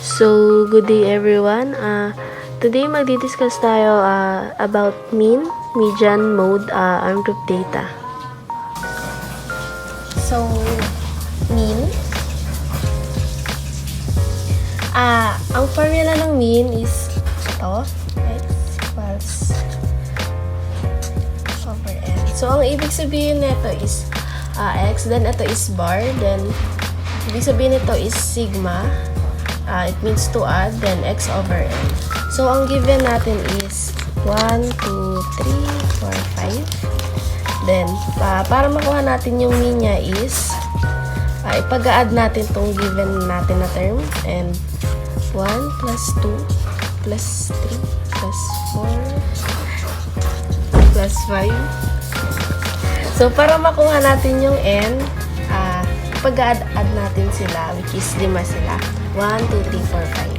So, good day everyone. Today magdi-discuss tayo about mean, median, mode, and group data. So, mean. Ang formula ng mean is ito, x equals over n. So, ang ibig sabihin nito is x, then ito is bar, then ibig sabihin nito is sigma. It means to add, then x over n. So, ang given natin is 1, 2, 3, 4, 5. Then, para makuha natin yung mean niya is ipag-add natin tong given natin na term. And 1 plus 2 plus 3 plus 4 plus 5. So, para makuha natin yung n, ipag-add natin sila, which is 5 sila. 1, 2, 3, 4, 5.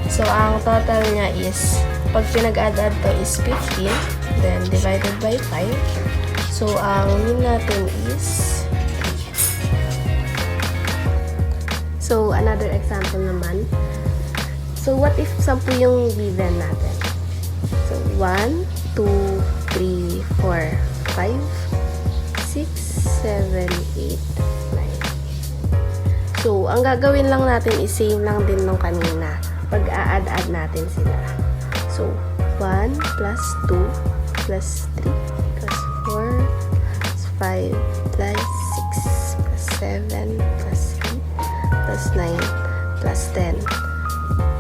So, ang total niya is, pag pinag-add to is 15, then divided by 5. So, ang mean natin is, so, another example naman. So, what if 10 yung given natin? So, 1, 2, 3, 4, 5, 6, 7, 8, 9. So, ang gagawin lang natin is same lang din nung kanina. Pag-a-add natin sila. So, 1 plus 2 plus 3 plus 4 plus 5 plus 6 plus 7 plus 8 plus 9 plus 10.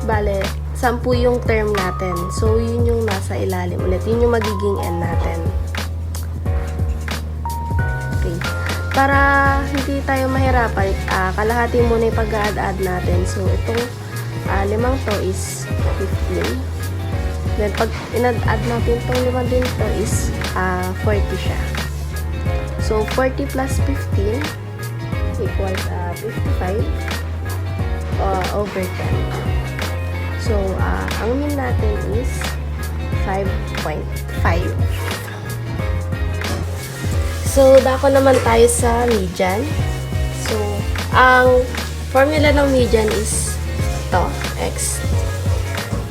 Bale, 10 yung term natin. So, yun yung nasa ilalim ulit. Yun yung magiging n natin. Okay. Para hindi tayo mahirapan, kalahati muna yung pag-add natin. So, itong 5 to is 15. Then, pag in-add natin itong 5 din to is 40 siya. So, 40 plus 15 equals 55 over 10. So, ang mean natin is 5.5. So, dako naman tayo sa median. So, ang formula ng median is ito, x.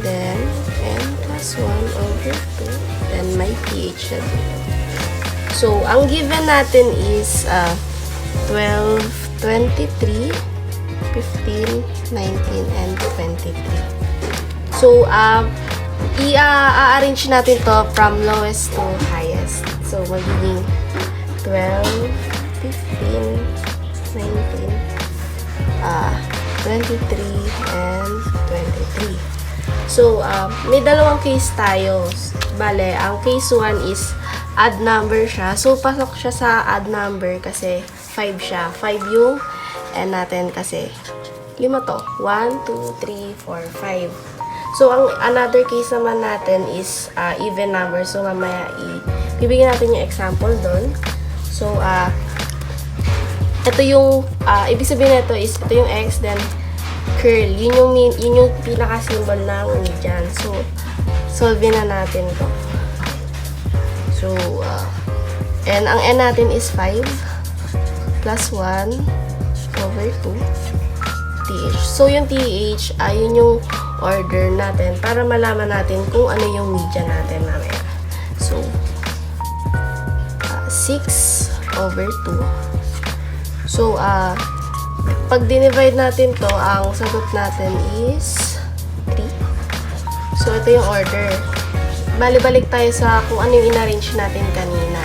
Then, n plus 1 over 2. Then, may pH na dito. So, ang given natin is 12, 23, 15, 19, and 23. So, i-arrange natin to from lowest to highest. So, magiging 12, 15, 19, 23, and 23. So, may dalawang case tayo. Bale, ang case 1 is odd number siya. So, pasok siya sa odd number kasi 5 siya. 5 yung n natin kasi 5 to. 1, 2, 3, 4, 5. So, ang another case naman natin is even number. So, mamaya ibigyan natin yung example doon. So, ito yung, ibig sabihin nito is, ito yung x, then curl. Yun yung pinaka-symbol ng median. So, solve na natin to. So, and ang n natin is 5 plus 1 over 2 th. So, yung th, yun yung order natin para malaman natin kung ano yung median natin mamaya. So, 6 over 2. So, pag dinivide natin to, ang sagot natin is 3. So, ito yung order. Bali-balik tayo sa kung ano yung in-arrange natin kanina.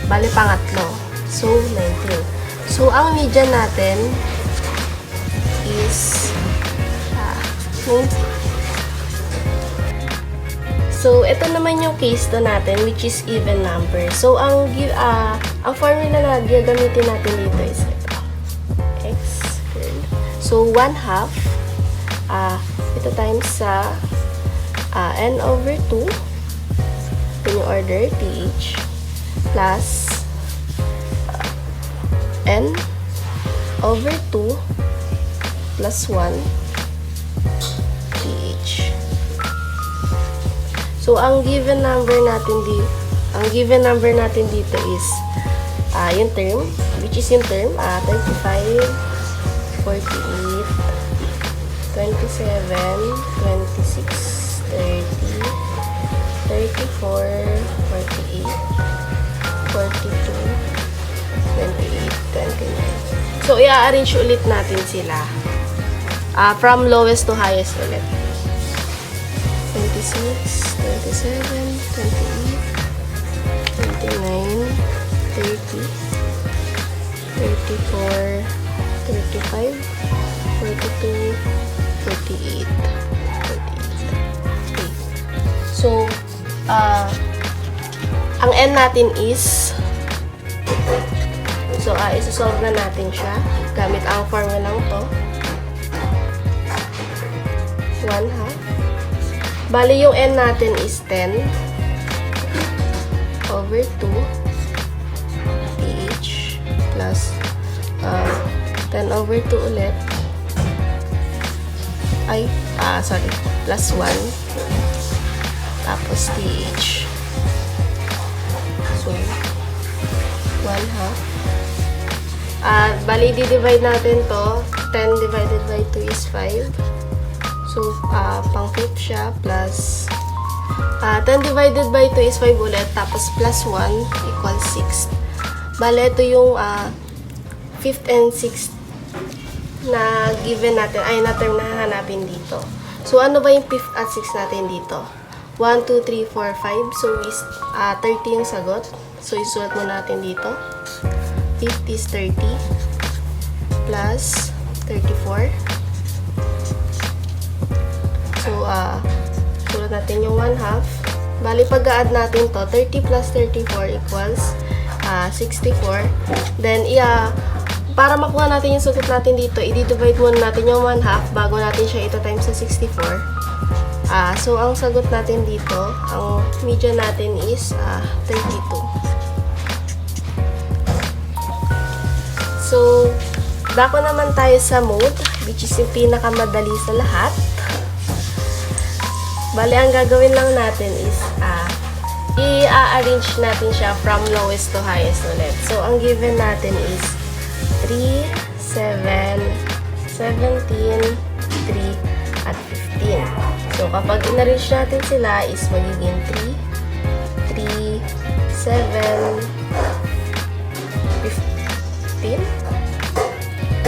Bali, pangatlo. So, 19. So, ang median natin is 19. So, ito naman yung case to natin, which is even number. So, ang formula na gagamitin natin dito is ito. X. So, 1/2. Ito times sa n over 2. Ito yung order, th. Plus n over 2 plus 1 th. So, ang given number natin dito is yung term, which is yung term, 35 48, 27, 26, 30, 34, 48, 42, 28, 29. So, i-arrange ulit natin sila. From lowest to highest ulit. 26, 27, 28, 29, 30, 34, 35, 42, 48, 48. So, ang n natin is, so, isa-solve na natin siya gamit ang formulang to. 1/2. Bali, yung n natin is 10 over 2 ph plus 10 over 2 ulit. Plus 1. Tapos th. So, 1/2. Bali, di-divide natin to. 10 divided by 2 is 5. So, pang flip siya, plus 10 divided by 2 is 5 ulit, tapos plus 1 equals 6. Bale, ito yung 5th and 6th na given natin, na term na hahanapin dito. So, ano ba yung 5th at 6th natin dito? 1, 2, 3, 4, 5. So, is 30 yung sagot. So, isulat mo natin dito. 5th is 30 plus 34. So, sulat natin yung 1/2. Bali, pag-add natin to, 30 plus 34 equals 64. Then, para makuha natin yung sagot natin dito, i-divide muna natin yung 1/2 bago natin siya ito times sa 64. So, ang sagot natin dito, ang median natin is 32. So, dako naman tayo sa mode, which is yung pinakamadali sa lahat. Bali, ang gagawin lang natin is, i-arrange natin siya from lowest to highest ulit. So, ang given natin is 3, 7, 17, 3, at 15. So, kapag in-arrange natin sila is magiging 3, 3, 7, 15,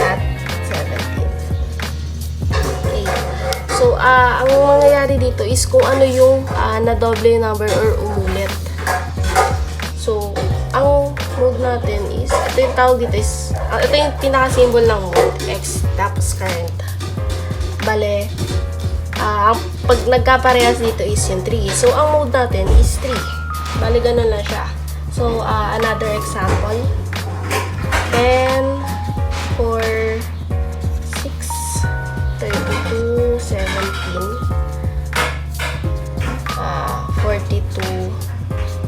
at 17. Okay. So, ang mangyayari dito is kung ano yung na-double yung number or umulit. So, ang mode natin is, ito yung tawag dito is, ito yung pinaka-symbol ng mode, X, tapos current. Bale, pag nagkaparehas dito is yung 3. So, ang mode natin is 3. Bale, ganun lang siya. So, another example. 10, 4, 6, 32, 17, 42,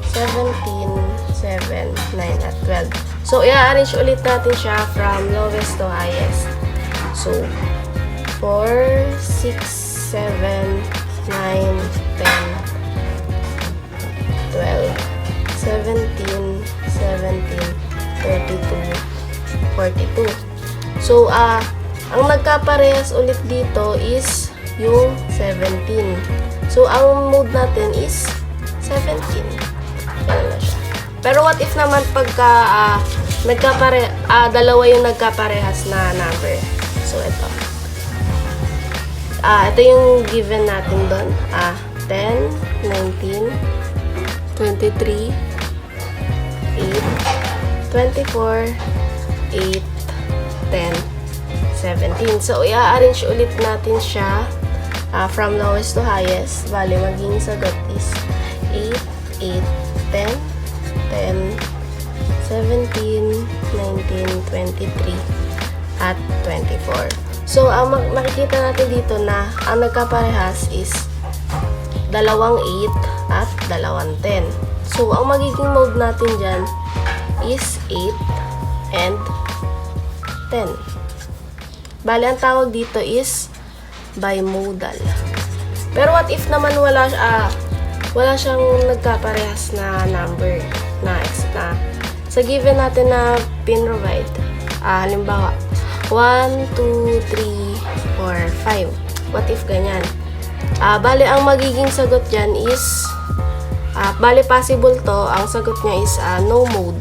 17, 7, 9, at 12. So, i-arrange ulit natin siya from lowest to highest. So, 4, 6, 7, 9, 10, 12, 17, 17, 32, 42. So, ang nagkaparehas ulit dito is yung 17. So, ang mode natin is 17. Ganun na siya. Pero what if naman pagka dalawa yung nagkaparehas na number. So, ito. Ito yung given natin doon. 10, 19, 23, 8, 24, 8, 10, 17. So, i-arrange ulit natin siya from lowest to highest. Bali, maging sagot is 8, 8, 10, 10, 17, 19, 23, at 24. So, makikita natin dito na ang nagkaparehas is dalawang 8 at dalawang 10. So, ang magiging mode natin dyan is 8 and 10. Bali, ang tawag dito is bimodal. Pero what if naman wala siyang nagkaparehas na number na x na sa given natin na pin-provide. Halimbawa, 1, 2, 3, 4, 5. What if ganyan? Bale, ang magiging sagot dyan is, bale, possible to. Ang sagot niya is no mode.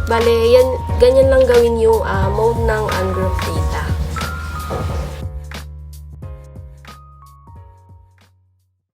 Bale, ganyan lang gawin yung mode ng ungroup